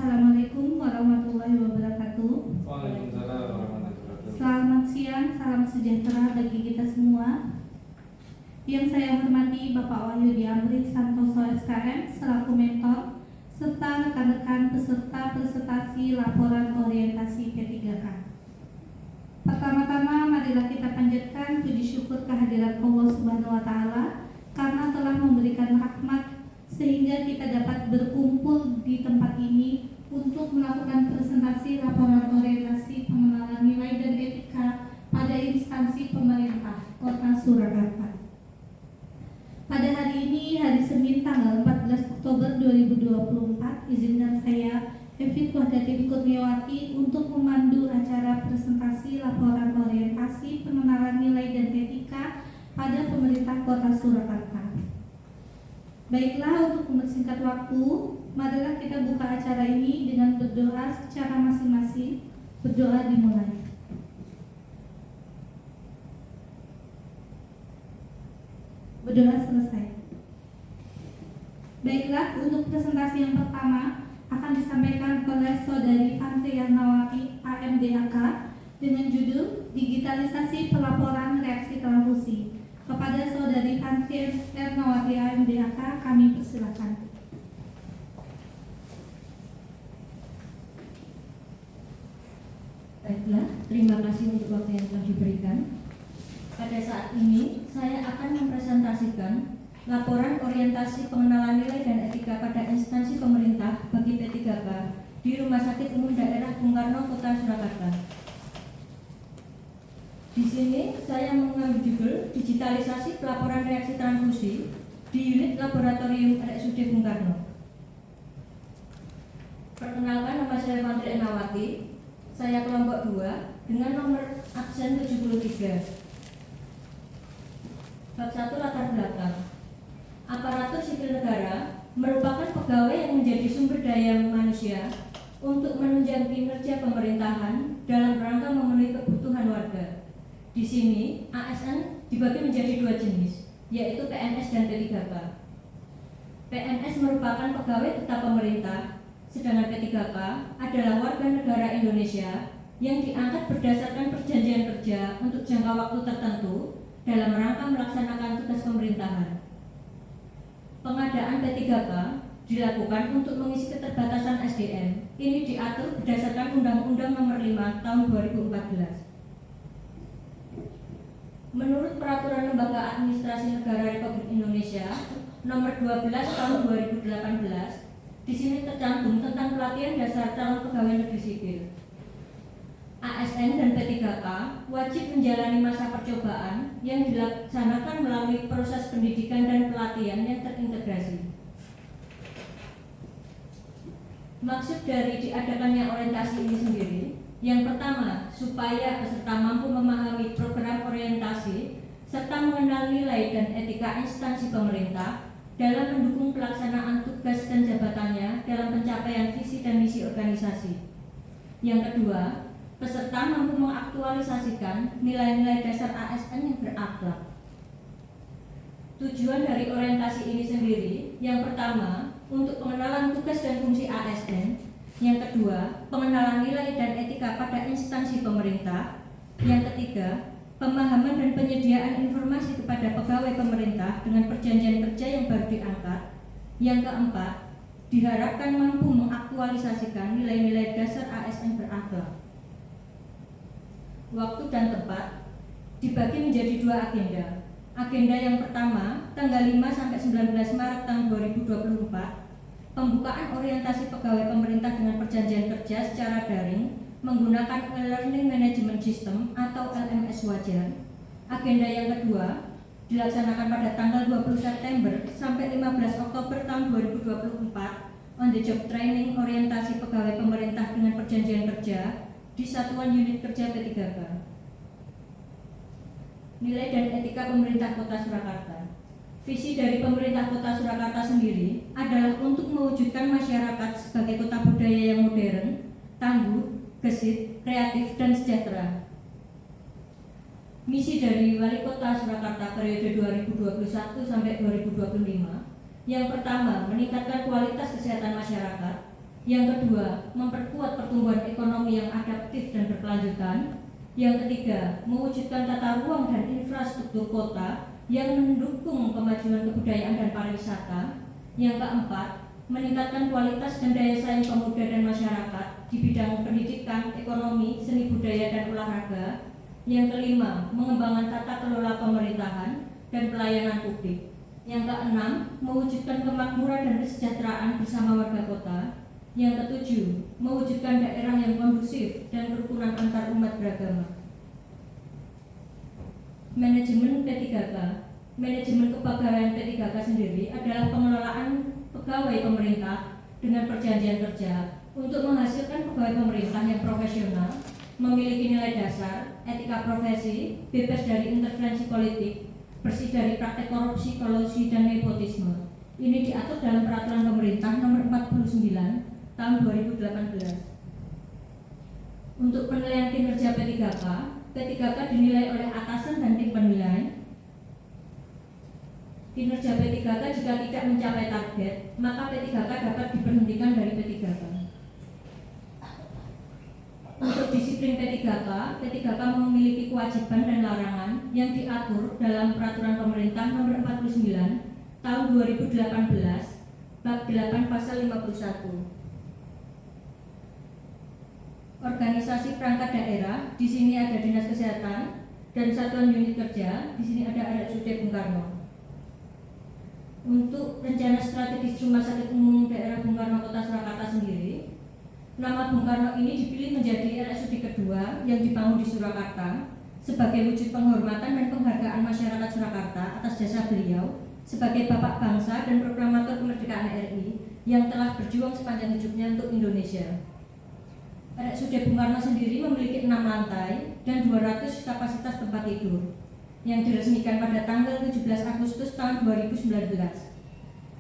Assalamualaikum warahmatullahi wabarakatuh. Waalaikumsalam warahmatullahi wabarakatuh. Selamat siang, salam sejahtera bagi kita semua. Yang saya hormati Bapak Wahyudi Amri Santoso SKM selaku mentor serta rekan-rekan peserta presentasi laporan orientasi P3K. Pertama-tama marilah kita panjatkan puji syukur kehadirat Allah Subhanahu wa taala karena telah memberikan rahmat sehingga kita dapat berkumpul di tempat ini untuk melakukan presentasi laporan orientasi pengenalan nilai dan etika pada instansi pemerintah Kota Surakarta. Pada hari ini, hari Senin tanggal 14 Oktober 2024, izinkan saya, Evit Wahdati Kurniawati, untuk memandu acara presentasi laporan orientasi pengenalan nilai dan etika pada pemerintah Kota Surakarta. Baiklah, untuk mempersingkat waktu, marilah kita buka acara ini dengan berdoa secara masing-masing. Berdoa dimulai. Berdoa selesai. Baiklah, untuk presentasi yang pertama akan disampaikan oleh Saudari Fantri Yarnawati, AMDAK, dengan judul Digitalisasi Pelaporan Reaksi Transfusi. Kepada Saudari Fantri Yarnawati, AMDAK, kami persilakan. Baiklah, terima kasih untuk waktu yang telah diberikan. Pada saat ini, saya akan mempresentasikan laporan orientasi pengenalan nilai dan etika pada instansi pemerintah bagi P3K di Rumah Sakit Umum Daerah Bung Karno, Kota Surakarta. Di sini saya mengambil judul Digitalisasi Pelaporan Reaksi Transfusi di Unit Laboratorium RSUD Bung Karno. Perkenalkan, nama saya Fantri Yarnawati. Saya kelompok 2 dengan nomor absen 73. Bab 1, latar belakang. Aparatur sipil negara merupakan pegawai yang menjadi sumber daya manusia untuk menunjang kinerja pemerintahan dalam rangka memenuhi kebutuhan warga. Di sini, ASN dibagi menjadi 2 jenis, yaitu PNS dan P3K. PNS merupakan pegawai tetap pemerintah, sedangkan P3K adalah warga negara Indonesia yang diangkat berdasarkan perjanjian kerja untuk jangka waktu tertentu dalam rangka melaksanakan tugas pemerintahan. Pengadaan P3K dilakukan untuk mengisi keterbatasan SDM. Ini diatur berdasarkan Undang-Undang Nomor 5 Tahun 2014. Menurut Peraturan Lembaga Administrasi Negara Republik Indonesia Nomor 12 Tahun 2018, di sini tercantum tentang pelatihan dasar calon pegawai negeri sipil. ASN dan P3K wajib menjalani masa percobaan yang dilaksanakan melalui proses pendidikan dan pelatihan yang terintegrasi. Maksud dari diadakannya orientasi ini sendiri, yang pertama, supaya peserta mampu memahami program orientasi serta mengenal nilai dan etika instansi pemerintah dalam mendukung pelaksanaan tugas dan jabatannya dalam pencapaian visi dan misi organisasi. Yang kedua, peserta mampu mengaktualisasikan nilai-nilai dasar ASN yang berakhlak. Tujuan dari orientasi ini sendiri, yang pertama, untuk pengenalan tugas dan fungsi ASN. Yang kedua, pengenalan nilai dan etika pada instansi pemerintah. Yang ketiga, pemahaman dan penyediaan informasi kepada pegawai pemerintah dengan perjanjian kerja yang baru diangkat. Yang keempat, diharapkan mampu mengaktualisasikan nilai-nilai dasar ASN berakhlak. Waktu dan tempat dibagi menjadi 2 agenda. Agenda yang pertama, tanggal 5 sampai 19 Maret tahun 2024, pembukaan orientasi pegawai pemerintah dengan perjanjian kerja secara daring menggunakan e-learning management system atau LMS wajar. Agenda yang kedua dilaksanakan pada tanggal 20 September sampai 15 Oktober tahun 2024 on the job training orientasi pegawai pemerintah dengan perjanjian kerja di Satuan Unit Kerja P3K. Nilai dan etika pemerintah Kota Surakarta. Visi dari pemerintah Kota Surakarta sendiri adalah untuk mewujudkan masyarakat sebagai kota budaya yang modern, tangguh, gesit, kreatif, dan sejahtera. Misi dari Wali Kota Surakarta periode 2021 sampai 2025, yang pertama, meningkatkan kualitas kesehatan masyarakat. Yang kedua, memperkuat pertumbuhan ekonomi yang adaptif dan berkelanjutan. Yang ketiga, mewujudkan tata ruang dan infrastruktur kota yang mendukung kemajuan kebudayaan dan pariwisata. Yang keempat, meningkatkan kualitas dan daya saing pemuda dan masyarakat di bidang pendidikan, ekonomi, seni budaya, dan olahraga. Yang kelima, mengembangkan tata kelola pemerintahan dan pelayanan publik. Yang keenam, mewujudkan kemakmuran dan kesejahteraan bersama warga kota. Yang ketujuh, mewujudkan daerah yang kondusif dan kerukunan antar umat beragama. Manajemen P3K. Manajemen kepegawaian P3K sendiri adalah pengelolaan pegawai pemerintah dengan perjanjian kerja untuk menghasilkan pegawai pemerintah yang profesional, memiliki nilai dasar, etika profesi, bebas dari intervensi politik, bersih dari praktek korupsi, kolusi, dan nepotisme. Ini diatur dalam Peraturan Pemerintah Nomor 49 Tahun 2018. Untuk penilaian kinerja P3K, P3K dinilai oleh atasan dan tim penilai. Kinerja P3K jika tidak mencapai target, maka P3K dapat diberhentikan dari P3K. Untuk disiplin P3K, P3K memiliki kewajiban dan larangan yang diatur dalam Peraturan Pemerintah Nomor 49 Tahun 2018 Bab 8 Pasal 51. Organisasi perangkat daerah, di sini ada Dinas Kesehatan dan Satuan Unit Kerja, di sini ada RSUD Bung Karno. Untuk rencana strategis Rumah Sakit Umum Daerah Bung Karno Kota Surakarta sendiri, nama Bung Karno ini dipilih menjadi RSUD kedua yang dibangun di Surakarta sebagai wujud penghormatan dan penghargaan masyarakat Surakarta atas jasa beliau sebagai Bapak Bangsa dan Proklamator Kemerdekaan RI yang telah berjuang sepanjang hidupnya untuk Indonesia. RSUD Bung Karno sendiri memiliki 6 lantai dan 200 kapasitas tempat tidur yang diresmikan pada tanggal 17 Agustus tahun 2019.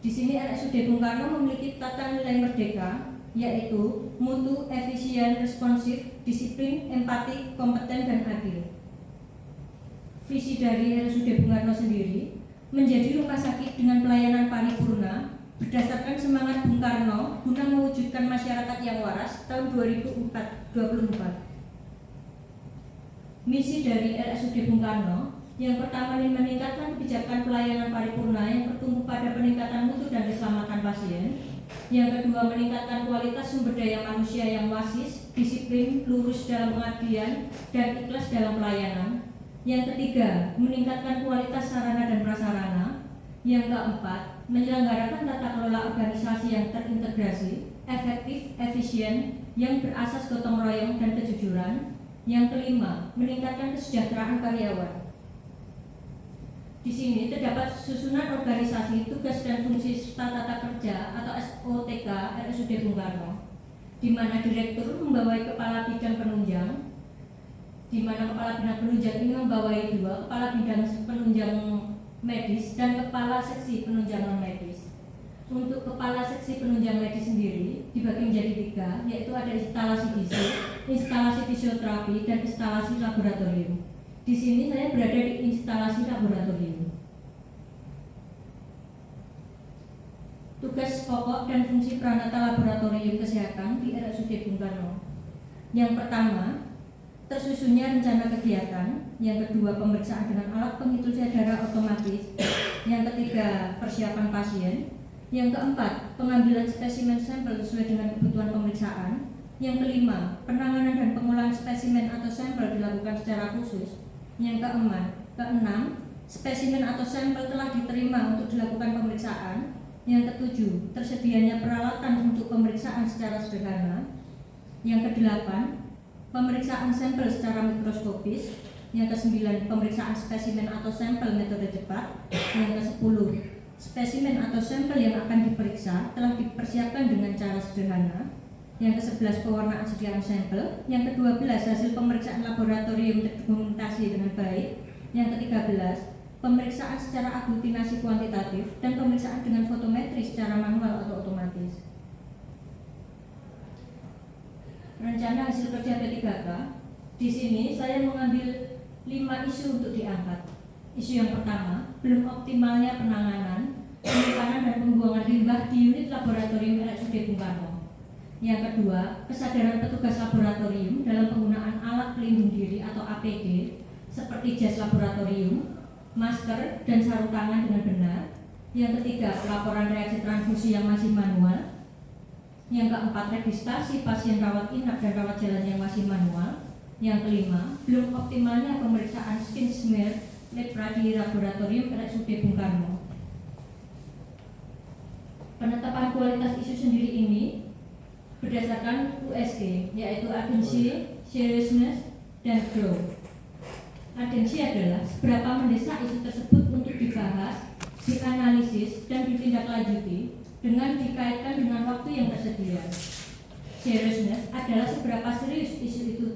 Di sini RSUD Bung Karno memiliki tata nilai merdeka, yaitu mutu, efisien, responsif, disiplin, empati, kompeten, dan adil. Visi dari RSUD Bung Karno sendiri menjadi rumah sakit dengan pelayanan paripurna berdasarkan semangat Bung Karno guna mewujudkan masyarakat yang waras tahun 2024. Misi dari RSUD Bung Karno yang pertama meningkatkan kebijakan pelayanan paripurna yang bertumpu pada peningkatan mutu dan keselamatan pasien. Yang kedua, meningkatkan kualitas sumber daya manusia yang wasis, disiplin, lurus dalam pengabdian, dan ikhlas dalam pelayanan. Yang ketiga, meningkatkan kualitas sarana dan prasarana. Yang keempat, menyelenggarakan tata kelola organisasi yang terintegrasi, efektif, efisien, yang berasas gotong royong dan kejujuran. Yang kelima, meningkatkan kesejahteraan karyawan. Di sini terdapat susunan organisasi, tugas dan fungsi serta tata kerja atau SOTK RSUD Bung Karno, di mana direktur membawai kepala bidang penunjang, di mana kepala bidang penunjang ini membawai 2 kepala bidang penunjang medis dan kepala seksi penunjang non medis. Untuk kepala seksi penunjang medis sendiri dibagi menjadi 3, yaitu ada instalasi fisik, instalasi fisioterapi, dan instalasi laboratorium. Di sini saya berada di instalasi laboratorium. Tugas pokok dan fungsi peranata laboratorium kesehatan di RSUD Bung Karno. Yang pertama, tersusunnya rencana kegiatan. Yang kedua, pemeriksaan dengan alat penghitung darah otomatis. Yang ketiga, persiapan pasien. Yang keempat, pengambilan spesimen sampel sesuai dengan kebutuhan pemeriksaan. Yang kelima, penanganan dan pengolahan spesimen atau sampel dilakukan secara khusus. Yang keenam, spesimen atau sampel telah diterima untuk dilakukan pemeriksaan. Yang ketujuh, tersedianya peralatan untuk pemeriksaan secara sederhana. Yang kedelapan, pemeriksaan sampel secara mikroskopis. Yang ke-9, pemeriksaan spesimen atau sampel metode cepat. Yang ke-10, spesimen atau sampel yang akan diperiksa telah dipersiapkan dengan cara sederhana. Yang ke-11, pewarnaan sediaan sampel. Yang ke-12, hasil pemeriksaan laboratorium terdokumentasi dengan baik. Yang ke-13, pemeriksaan secara aglutinasi kuantitatif dan pemeriksaan dengan fotometri secara manual atau otomatis. Rencana hasil kerja P3K. Di sini saya mengambil 5 isu untuk diangkat. Isu yang pertama, belum optimalnya penanganan, penyimpanan dan pembuangan limbah di unit laboratorium RSUD Bung Karno. Yang kedua, kesadaran petugas laboratorium dalam penggunaan alat pelindung diri atau APD seperti jas laboratorium, masker, dan sarung tangan dengan benar. Yang ketiga, pelaporan reaksi transfusi yang masih manual. Yang keempat, registrasi pasien rawat inap dan rawat jalan yang masih manual. Yang kelima, belum optimalnya pemeriksaan skin smear lepra di laboratorium RSUD Bung Karno. Penetapan kualitas isu sendiri ini berdasarkan USG, yaitu urgency, seriousness, dan growth. Urgency adalah seberapa mendesak isu tersebut untuk dibahas, dianalisis, dan ditindaklanjuti dengan dikaitkan dengan waktu yang tersedia. Seriousness adalah seberapa serius isu itu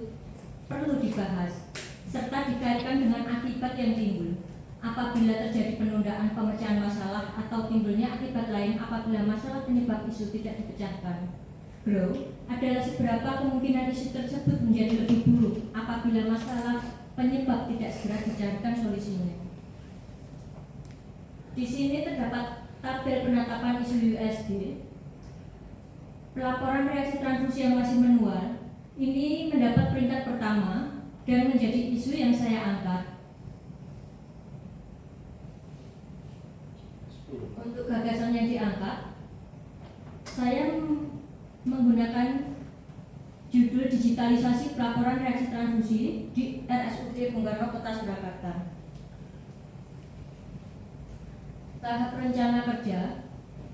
perlu dibahas, serta dikaitkan dengan akibat yang timbul apabila terjadi penundaan pemecahan masalah atau timbulnya akibat lain apabila masalah penyebab isu tidak dipecahkan. Growth adalah seberapa kemungkinan isu tersebut menjadi lebih buruk apabila masalah penyebab tidak segera dicarikan solusinya. Di sini terdapat tabel penetapan isu USG. Pelaporan reaksi transfusi yang masih manual ini mendapat peringkat pertama dan menjadi isu yang saya angkat. Untuk gagasan yang diangkat, saya menggunakan judul digitalisasi pelaporan reaksi transfusi di RSUD Bung Karno Kota Surakarta. Tahap rencana kerja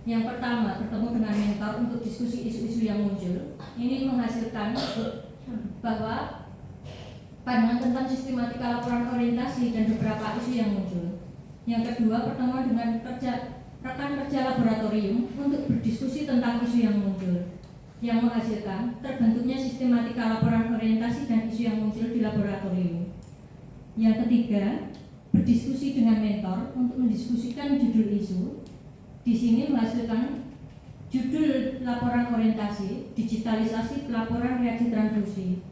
yang pertama, bertemu dengan mentor untuk diskusi isu-isu yang muncul. Ini menghasilkan bahwa pandangan tentang sistematika laporan orientasi dan beberapa isu yang muncul. Yang kedua, pertemuan dengan rekan kerja laboratorium untuk berdiskusi tentang isu yang muncul, yang menghasilkan terbentuknya sistematika laporan orientasi dan isu yang muncul di laboratorium. Yang ketiga, berdiskusi dengan mentor untuk mendiskusikan judul isu. Di sini menghasilkan judul laporan orientasi, digitalisasi pelaporan reaksi transfusi.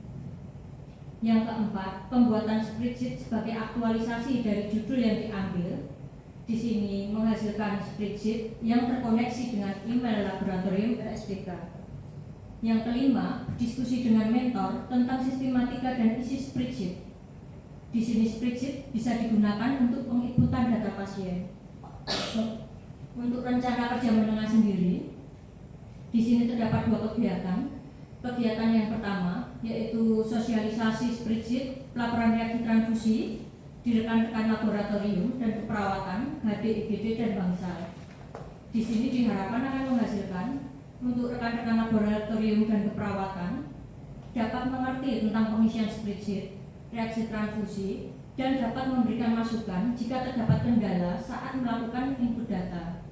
Yang keempat, pembuatan spreadsheet sebagai aktualisasi dari judul yang diambil. Di sini menghasilkan spreadsheet yang terkoneksi dengan email laboratorium RSPK. Yang kelima, diskusi dengan mentor tentang sistematika dan isi spreadsheet. Di sini spreadsheet bisa digunakan untuk penginputan data pasien. Untuk rencana kerja menengah sendiri, di sini terdapat dua kegiatan. Kegiatan yang pertama yaitu sosialisasi spreadsheet pelaporan reaksi transfusi di rekan-rekan laboratorium dan keperawatan HD, IGD, dan Bangsal. Di sini diharapkan akan menghasilkan untuk rekan-rekan laboratorium dan keperawatan dapat mengerti tentang pengisian spreadsheet reaksi transfusi dan dapat memberikan masukan jika terdapat kendala saat melakukan input data.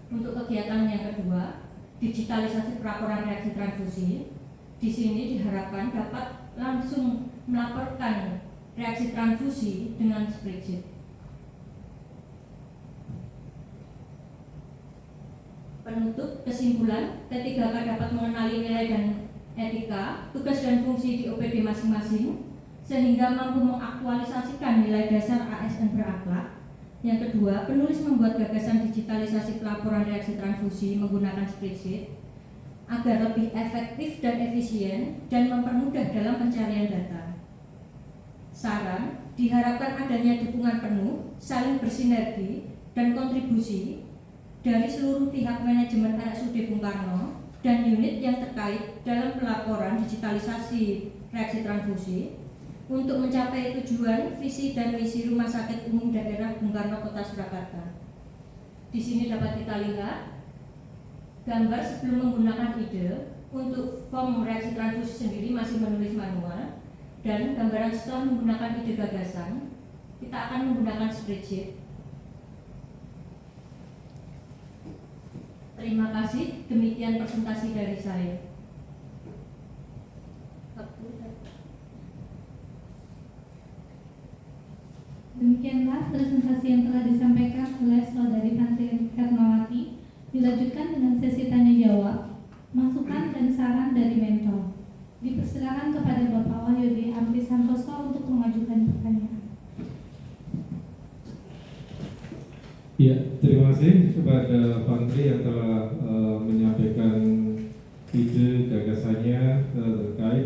Untuk kegiatan yang kedua, digitalisasi pelaporan reaksi transfusi. Di sini diharapkan dapat langsung melaporkan reaksi transfusi dengan spreadsheet. Penutup kesimpulan, T3K dapat mengenali nilai dan etika, tugas dan fungsi di OPD masing-masing, sehingga mampu mengaktualisasikan nilai dasar ASN berakhlak. Yang kedua, penulis membuat gagasan digitalisasi pelaporan reaksi transfusi menggunakan spreadsheet agar lebih efektif dan efisien dan mempermudah dalam pencarian data. Saran, diharapkan adanya dukungan penuh, saling bersinergi, dan kontribusi dari seluruh pihak manajemen RSUD Bung Karno dan unit yang terkait dalam pelaporan digitalisasi reaksi transfusi untuk mencapai tujuan, visi, dan misi Rumah Sakit Umum Daerah Bung Karno Kota Surakarta. Di sini dapat kita lihat gambar sebelum menggunakan ide. Untuk form reaksi transfusi sendiri masih menulis manual, dan gambaran setelah menggunakan ide gagasan, kita akan menggunakan spreadsheet. Terima kasih, demikian presentasi dari saya. Demikianlah presentasi yang telah disampaikan oleh Saudari Fantri Karnawati. Dilanjutkan dengan sesi tanya jawab, masukan dan saran dari mentor. Dipersilakan kepada Bapak Wahyudi Amri Santoso untuk mengajukan pertanyaan. Ya, terima kasih kepada Fantri yang telah menyampaikan ide gagasan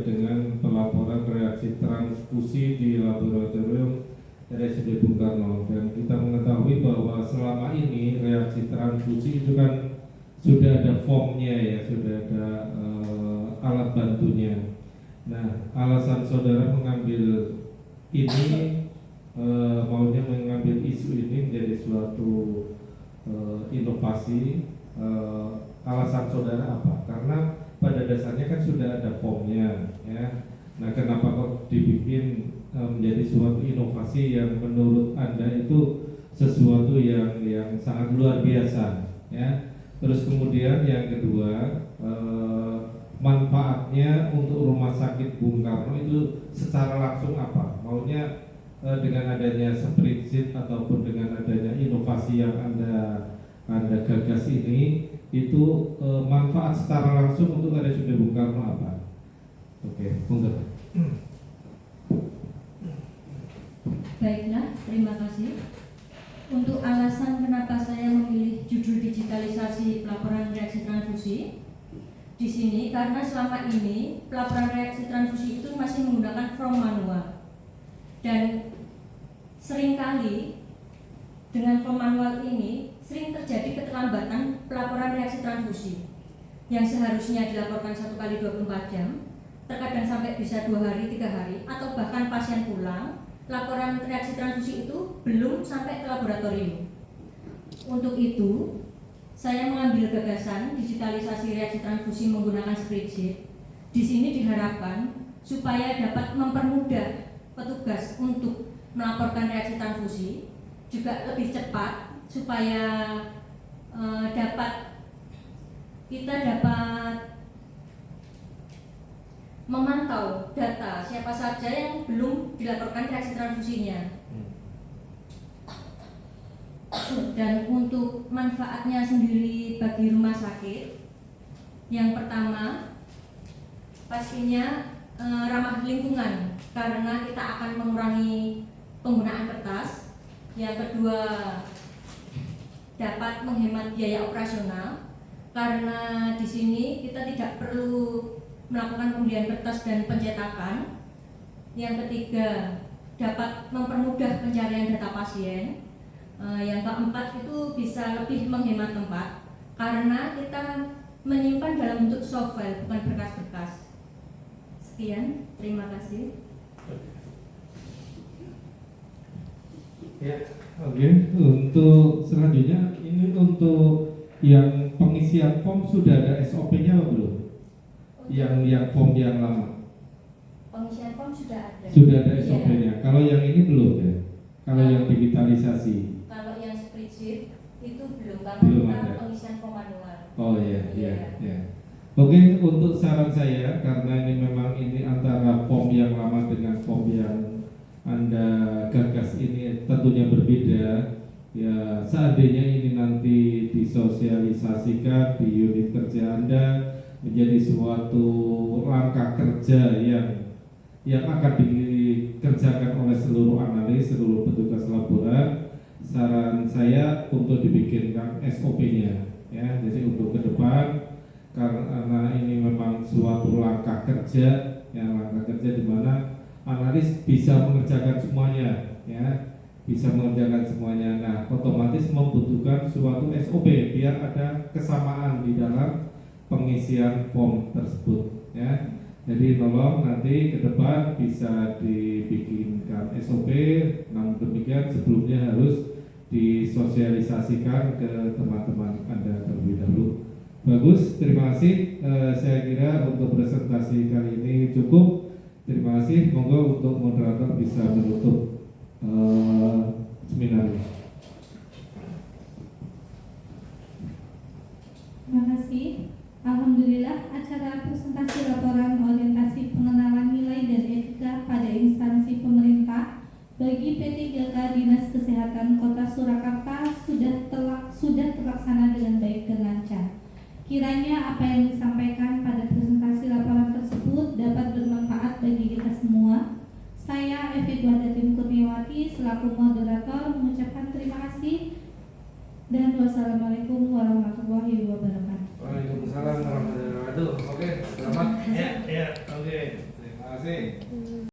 terkait dengan pelaporan reaksi transfusi di laboratorium RSUD Bung Karno, dan kita mengetahui bahwa selama ini reaksi transfusi itu kan sudah ada formnya ya, sudah ada alat bantunya. Nah, alasan saudara mengambil ini, maunya mengambil isu ini menjadi suatu inovasi, alasan saudara apa? Karena pada dasarnya kan sudah ada formnya ya. Nah, kenapa kok dibikin menjadi suatu inovasi yang menurut Anda itu sesuatu yang sangat luar biasa ya. Terus kemudian yang kedua, manfaatnya untuk Rumah Sakit Bung Karno itu secara langsung apa? Maunya dengan adanya spreadsheet ataupun dengan adanya inovasi yang Anda gagas ini, itu manfaat secara langsung untuk RSUD Bung Karno apa? Oke, monggo. Baiklah, terima kasih. Untuk alasan kenapa saya memilih judul digitalisasi pelaporan reaksi transfusi di sini, karena selama ini pelaporan reaksi transfusi itu masih menggunakan form manual, dan seringkali dengan form manual ini sering terjadi keterlambatan pelaporan reaksi transfusi yang seharusnya dilaporkan 1 kali 24 jam, terkadang sampai bisa 2 hari, 3 hari, atau bahkan pasien pulang, laporan reaksi transfusi itu belum sampai ke laboratorium. Untuk itu, saya mengambil gagasan digitalisasi reaksi transfusi menggunakan spreadsheet. Di sini diharapkan supaya dapat mempermudah petugas untuk melaporkan reaksi transfusi, juga lebih cepat supaya kita dapat memantau data siapa saja yang belum dilaporkan reaksi transfusinya. Dan untuk manfaatnya sendiri bagi rumah sakit, yang pertama pastinya ramah lingkungan karena kita akan mengurangi penggunaan kertas. Yang kedua, dapat menghemat biaya operasional karena di sini kita tidak perlu melakukan pembelian kertas dan pencetakan. Yang ketiga, dapat mempermudah pencarian data pasien. Yang keempat itu bisa lebih menghemat tempat karena kita menyimpan dalam bentuk softfile, bukan berkas-berkas. Sekian, terima kasih. Ya, oke. Untuk selanjutnya, ini untuk yang pengisian form sudah ada SOP-nya apa belum? Yang form yang lama Pengisian form sudah ada. sudah ada SOP-nya. Kalau yang ini belum ya? Kalau yang digitalisasi? Kalau yang spreadsheet itu belum, karena Belum kita ada. pengisian form manual. Oh iya. Oke, untuk saran saya, karena ini memang ini antara form yang lama dengan form yang Anda gagas ini tentunya berbeda. Ya, seandainya ini nanti disosialisasikan di unit kerja Anda menjadi suatu langkah kerja yang akan dikerjakan oleh seluruh analis, seluruh petugas laboratorium, saran saya untuk dibikinkan SOP-nya ya. Jadi untuk ke depan, karena ini memang suatu langkah kerja, di mana analis bisa mengerjakan semuanya ya, bisa mengerjakan semuanya. Nah, otomatis membutuhkan suatu SOP biar ada kesamaan di dalam pengisian form tersebut ya. Jadi tolong nanti ke depan bisa dibikinkan SOP, namun demikian sebelumnya harus disosialisasikan ke teman-teman Anda terlebih dahulu. Bagus, terima kasih. Saya kira untuk presentasi kali ini cukup. Terima kasih. Monggo untuk moderator bisa menutup seminar ini. Terima kasih. Alhamdulillah, acara presentasi laporan orientasi pengenalan nilai dan etika pada instansi pemerintah bagi PT Gelka Dinas Kesehatan Kota Surakarta sudah terlaksana dengan baik dan lancar. Kiranya apa yang disampaikan pada presentasi laporan tersebut dapat bermanfaat bagi kita semua. Saya Evi Dwadatin Kurniawati selaku moderator mengucapkan terima kasih dan wassalamualaikum warahmatullahi wabarakatuh. Waalaikumsalam warahmatullahi wabarakatuh. Oke, selamat. Ya, oke. kasih.